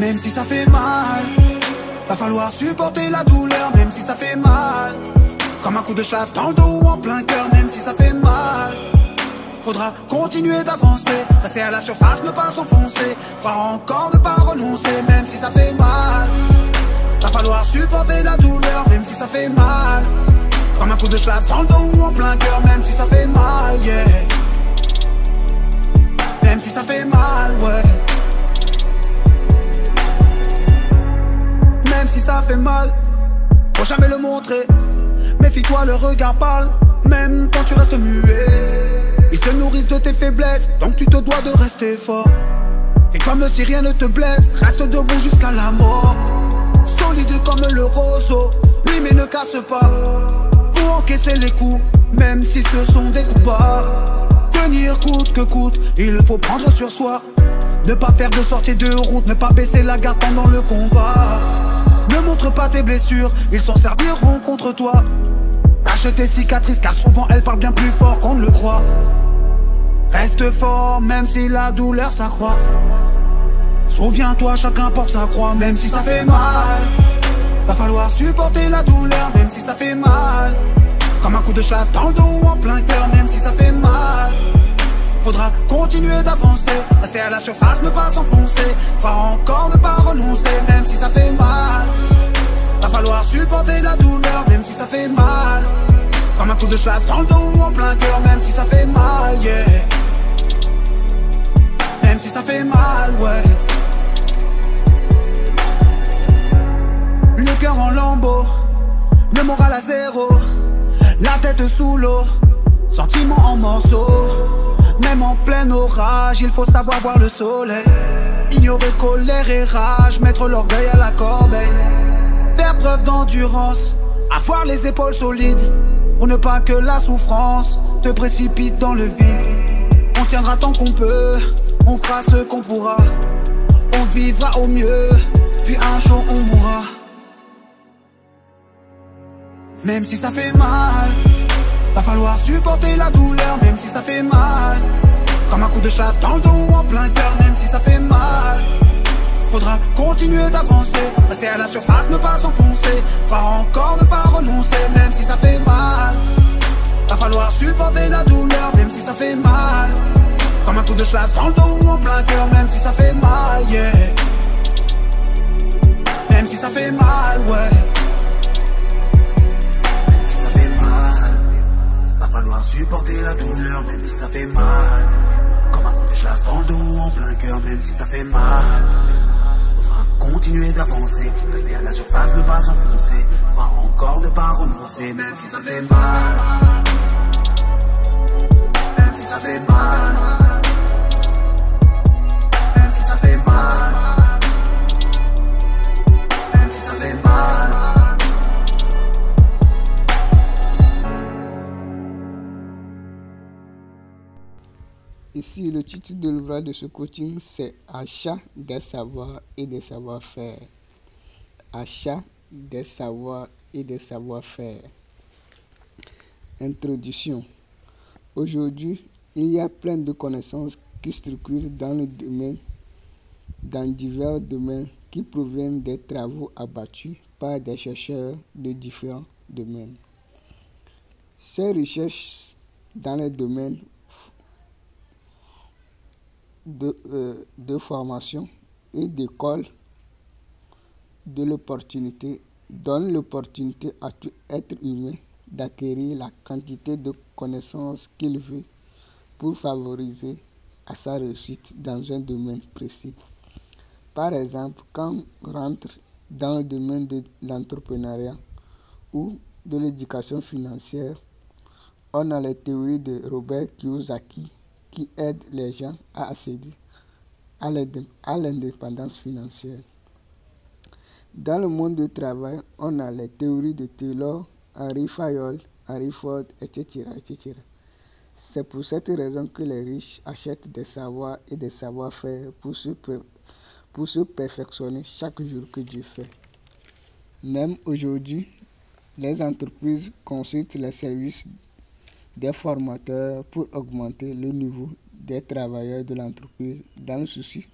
Même si ça fait mal, va falloir supporter la douleur, même si ça fait mal. Comme un coup de chasse dans le dos ou en plein cœur, même si ça fait mal. Faudra continuer d'avancer, rester à la surface, ne pas s'enfoncer. Faudra encore ne pas renoncer, même si ça fait mal. Va falloir supporter la douleur, même si ça fait mal. Comme un coup de chasse dans le dos ou en plein cœur, même si ça fait mal, yeah. Même si ça fait mal, ouais. Même si ça fait mal, faut jamais le montrer. Méfie-toi, le regard parle, même quand tu restes muet. Ils se nourrissent de tes faiblesses, donc tu te dois de rester fort. Fais comme si rien ne te blesse, reste debout jusqu'à la mort. Solide comme le roseau, lui mais ne casse pas. Faut encaisser les coups, même si ce sont des coups bas. Tenir coûte que coûte, il faut prendre sur soi. Ne pas faire de sortie de route, ne pas baisser la garde pendant le combat. Ne montre pas tes blessures, ils s'en serviront contre toi. Cache tes cicatrices car souvent elles parlent bien plus fort qu'on ne le croit. Reste fort même si la douleur s'accroît. Souviens-toi, chacun porte sa croix, même si ça fait mal. Va falloir supporter la douleur, même si ça fait mal. Comme un coup de chasse dans le dos ou en plein cœur, même si ça fait mal. Faudra continuer d'avancer, rester à la surface, ne pas s'enfoncer. Faudra encore ne pas renoncer, même si ça fait mal. Va falloir supporter la douleur, même si ça fait mal. Comme un coup de chasse dans le dos ou en plein cœur, même si ça fait mal, yeah. Même si ça fait mal, ouais. Le cœur en lambeaux, le moral à zéro. La tête sous l'eau, sentiments en morceaux. Même en plein orage, il faut savoir voir le soleil. Ignorer colère et rage, mettre l'orgueil à la corbeille. Faire preuve d'endurance, avoir les épaules solides, pour ne pas que la souffrance te précipite dans le vide. On tiendra tant qu'on peut, on fera ce qu'on pourra. On vivra au mieux, puis un jour on mourra. Même si ça fait mal, va falloir supporter la douleur, même si ça fait mal. Comme un coup de chasse dans le dos ou en plein cœur, même si ça fait mal. Faudra continuer d'avancer, rester à la surface, ne pas s'enfoncer. Faudra encore ne pas renoncer, même si ça fait mal. Va falloir supporter la douleur, même si ça fait mal. Comme un coup de chasse dans le dos ou en plein cœur, même si ça fait mal, yeah. Même si ça fait mal, ouais. Même si ça fait mal, va falloir supporter la douleur, même si ça fait mal. Comme un coup de chasse dans le dos ou en plein cœur, même si ça fait mal. Continuer d'avancer, rester à la surface, ne pas s'enfoncer. Faudra encore ne pas renoncer, même si ça fait mal. Même si ça fait mal. Même si ça fait mal. Même si ça fait mal. Ici, le titre de l'ouvrage de ce coaching, c'est Achat des savoirs et des savoir-faire. Achat des savoirs et des savoir-faire. Introduction. Aujourd'hui, il y a plein de connaissances qui circulent dans divers domaines qui proviennent des travaux abattus par des chercheurs de différents domaines. Ces recherches dans les domaines de formation et d'école de l'opportunité donne l'opportunité à tout être humain d'acquérir la quantité de connaissances qu'il veut pour favoriser à sa réussite dans un domaine précis. Par exemple, quand on rentre dans le domaine de l'entrepreneuriat ou de l'éducation financière, on a les théories de Robert Kiyosaki qui aident les gens à accéder à l'indépendance financière. Dans le monde du travail, on a les théories de Taylor, Henry Fayol, Henry Ford, etc., etc. C'est pour cette raison que les riches achètent des savoirs et des savoir-faire pour se perfectionner chaque jour que Dieu fait. Même aujourd'hui, les entreprises consultent les services des formateurs pour augmenter le niveau des travailleurs de l'entreprise dans le souci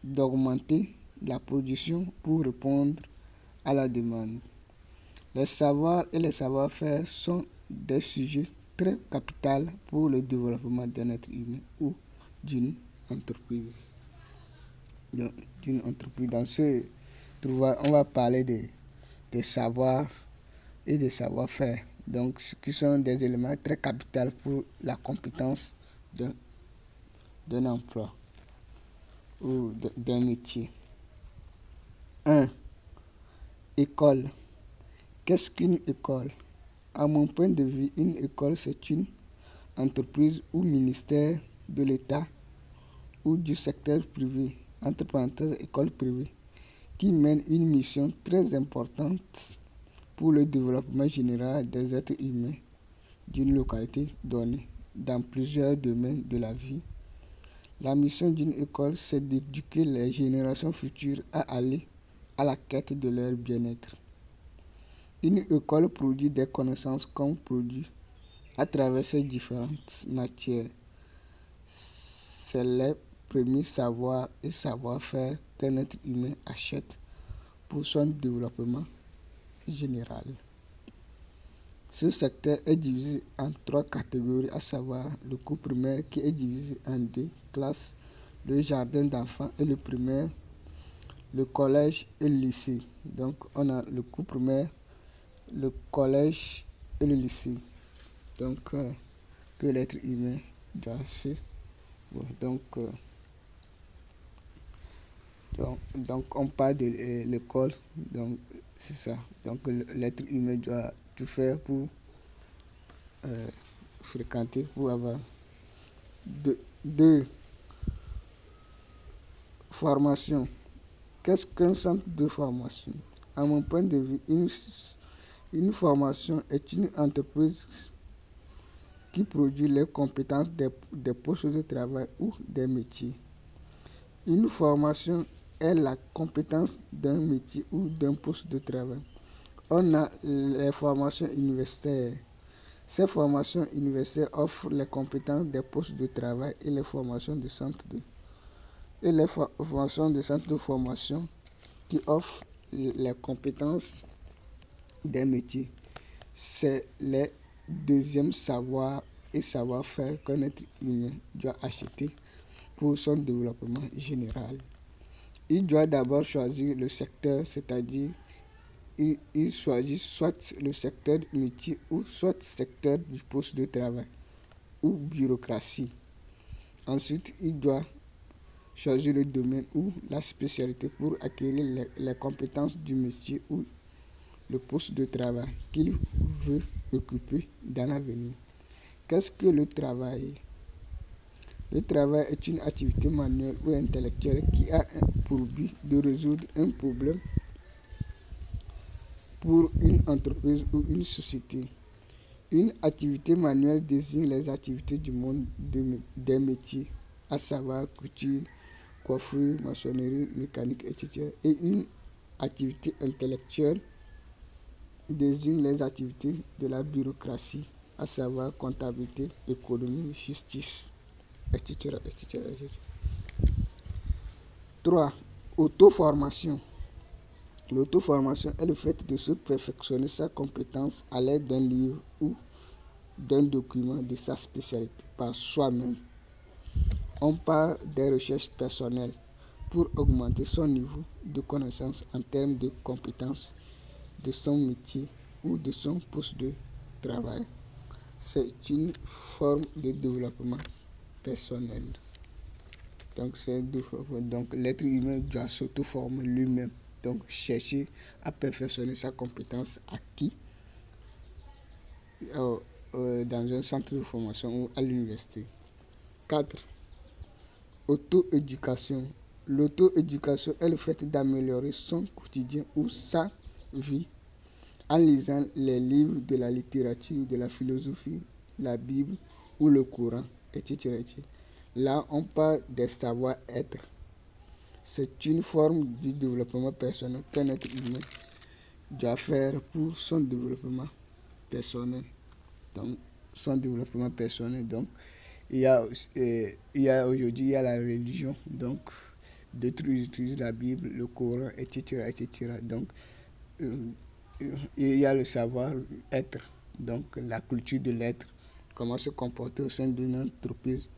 d'augmenter la production pour répondre à la demande. Les savoirs et les savoir-faire sont des sujets très capitaux pour le développement d'un être humain ou d'une entreprise. Dans ce trouvaille, on va parler des savoirs et des savoir-faire, donc qui sont des éléments très capitaux pour la compétence d'un emploi ou d'un métier. 1. École. Qu'est-ce qu'une école? À mon point de vue, une école, c'est une entreprise ou ministère de l'État ou du secteur privé, entre parenthèses, école privée, qui mène une mission très importante pour le développement général des êtres humains d'une localité donnée, dans plusieurs domaines de la vie. La mission d'une école, c'est d'éduquer les générations futures à aller à la quête de leur bien-être. Une école produit des connaissances comme produit à travers ces différentes matières. C'est les premiers savoirs et savoir-faire qu'un être humain achète pour son développement général. Ce secteur est divisé en 3 catégories, à savoir le cours primaire qui est divisé en 2 classes, le jardin d'enfants et le primaire, le collège et le lycée. Donc on a le cours primaire, le collège et le lycée. Donc que l'être humain doit se... Donc on parle de l'école, donc c'est ça. Donc l'être humain doit tout faire pour fréquenter, pour avoir de formation. Qu'est-ce qu'un centre de formation? À mon point de vue, une formation est une entreprise qui produit les compétences des postes de travail ou des métiers. Une formation est la compétence d'un métier ou d'un poste de travail. On a les formations universitaires. Ces formations universitaires offrent les compétences des postes de travail et les formations de centres de formation qui offrent les compétences des métiers. C'est les deuxièmes savoirs et savoir-faire qu'un être humain doit acheter pour son développement général. Il doit d'abord choisir le secteur, c'est-à-dire il choisit soit le secteur du métier ou soit le secteur du poste de travail ou bureaucratie. Ensuite, il doit choisir le domaine ou la spécialité pour acquérir les compétences du métier ou le poste de travail qu'il veut occuper dans l'avenir. Qu'est-ce que le travail? Le travail est une activité manuelle ou intellectuelle qui a pour but de résoudre un problème pour une entreprise ou une société. Une activité manuelle désigne les activités du monde des métiers, à savoir couture, coiffure, maçonnerie, mécanique, etc. Et une activité intellectuelle désigne les activités de la bureaucratie, à savoir comptabilité, économie, justice, etc. 3. Auto-formation. L'auto-formation est le fait de se perfectionner sa compétence à l'aide d'un livre ou d'un document de sa spécialité par soi-même. On parle des recherches personnelles pour augmenter son niveau de connaissance en termes de compétences de son métier ou de son poste de travail. C'est une forme de développement personnel. Donc l'être humain doit s'auto-former lui-même. Donc chercher à perfectionner sa compétence acquise dans un centre de formation ou à l'université. 4. Auto-éducation. L'auto-éducation est le fait d'améliorer son quotidien ou sa vie en lisant les livres de la littérature, de la philosophie, la Bible ou le Coran, etc. Là, on parle des savoir-être. C'est une forme du développement personnel qu'un être humain doit faire pour son développement personnel. Donc, il y a aujourd'hui la religion. Donc, D'autres utilisent la Bible, le Coran, etc. etc. Donc, il y a le savoir-être, donc la culture de l'être, comment se comporter au sein d'une entreprise,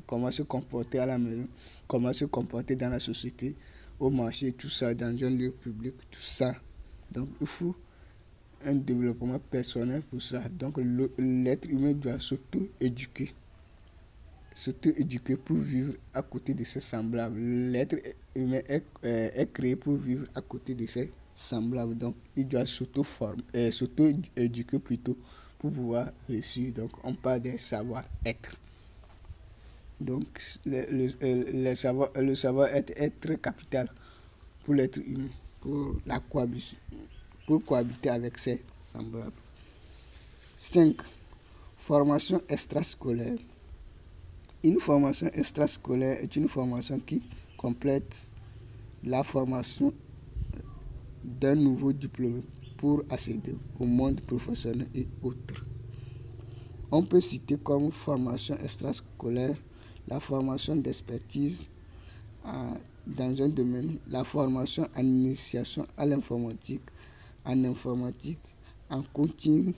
comment se comporter à la maison, comment se comporter dans la société, au marché, tout ça, dans un lieu public, tout ça. Donc, il faut un développement personnel pour ça. Donc, l'être humain doit s'auto-éduquer. S'auto-éduquer pour vivre à côté de ses semblables. L'être humain est créé pour vivre à côté de ses semblables. Donc, il doit s'auto-éduquer plutôt pour pouvoir réussir. Donc, on parle des savoir-être. Donc, le savoir-être est très capital pour l'être humain, pour cohabiter avec ses semblables. 5. Formation extrascolaire. Une formation extrascolaire est une formation qui complète la formation d'un nouveau diplôme pour accéder au monde professionnel et autres. On peut citer comme formation extrascolaire la formation d'expertise dans un domaine, la formation en initiation à l'informatique, en coaching,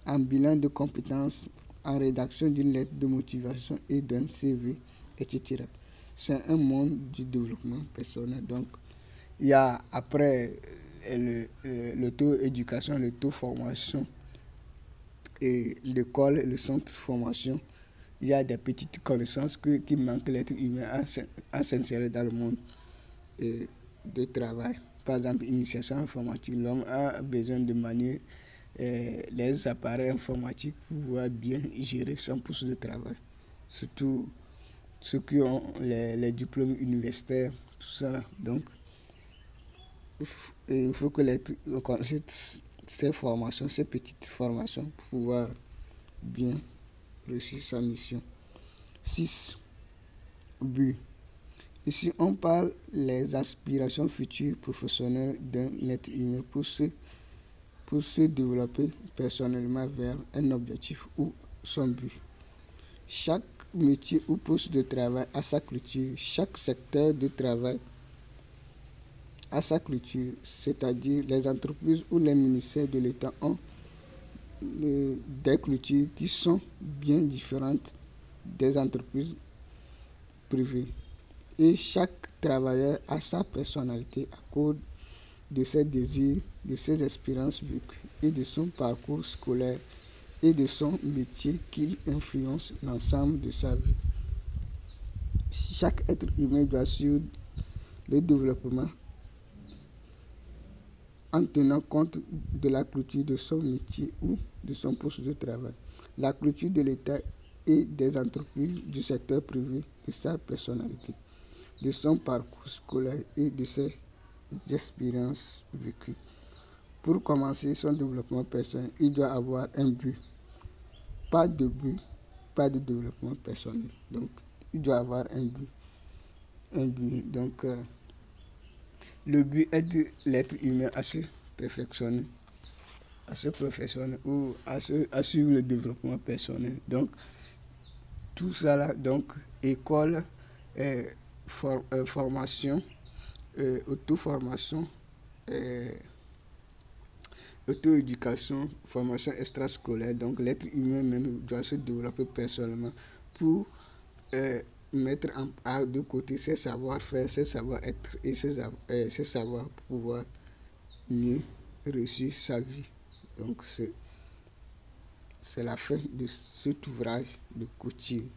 en bilan de compétences, en rédaction d'une lettre de motivation et d'un CV, etc. C'est un monde du développement personnel. Donc, il y a après l'auto-éducation, l'auto-formation et l'école, le centre de formation, il y a des petites connaissances qui manquent l'être humain à s'insérer dans le monde de travail. Par exemple, initiation informatique, l'homme a besoin de manier les appareils informatiques pour pouvoir bien gérer son poste de travail. Surtout ceux qui ont les diplômes universitaires, tout ça. Donc, il faut que l'être connaisse ces formations, ces petites formations pour pouvoir bien réussir sa mission. 6. But. Ici, on parle des aspirations futures professionnelles d'un être humain pour se développer personnellement vers un objectif ou son but. Chaque métier ou poste de travail a sa culture, chaque secteur de travail a sa culture, c'est-à-dire les entreprises ou les ministères de l'État ont des cultures qui sont bien différentes des entreprises privées. Et chaque travailleur a sa personnalité à cause de ses désirs, de ses expériences vécues et de son parcours scolaire et de son métier qui influence l'ensemble de sa vie. Chaque être humain doit suivre le développement en tenant compte de la culture de son métier ou de son poste de travail, la culture de l'État et des entreprises du secteur privé, de sa personnalité, de son parcours scolaire et de ses expériences vécues. Pour commencer son développement personnel, il doit avoir un but. Pas de but, pas de développement personnel. Donc, il doit avoir un but. Donc, le but est de l'être humain à se perfectionner, à se professionner ou à suivre le développement personnel. Donc, tout ça là, donc, école, formation, auto-formation, auto-éducation, formation extrascolaire. Donc, l'être humain même doit se développer personnellement pour mettre de côté ses savoir-faire, ses savoir-être et ses savoirs pour pouvoir mieux réussir sa vie. Donc, c'est la fin de cet ouvrage de coaching.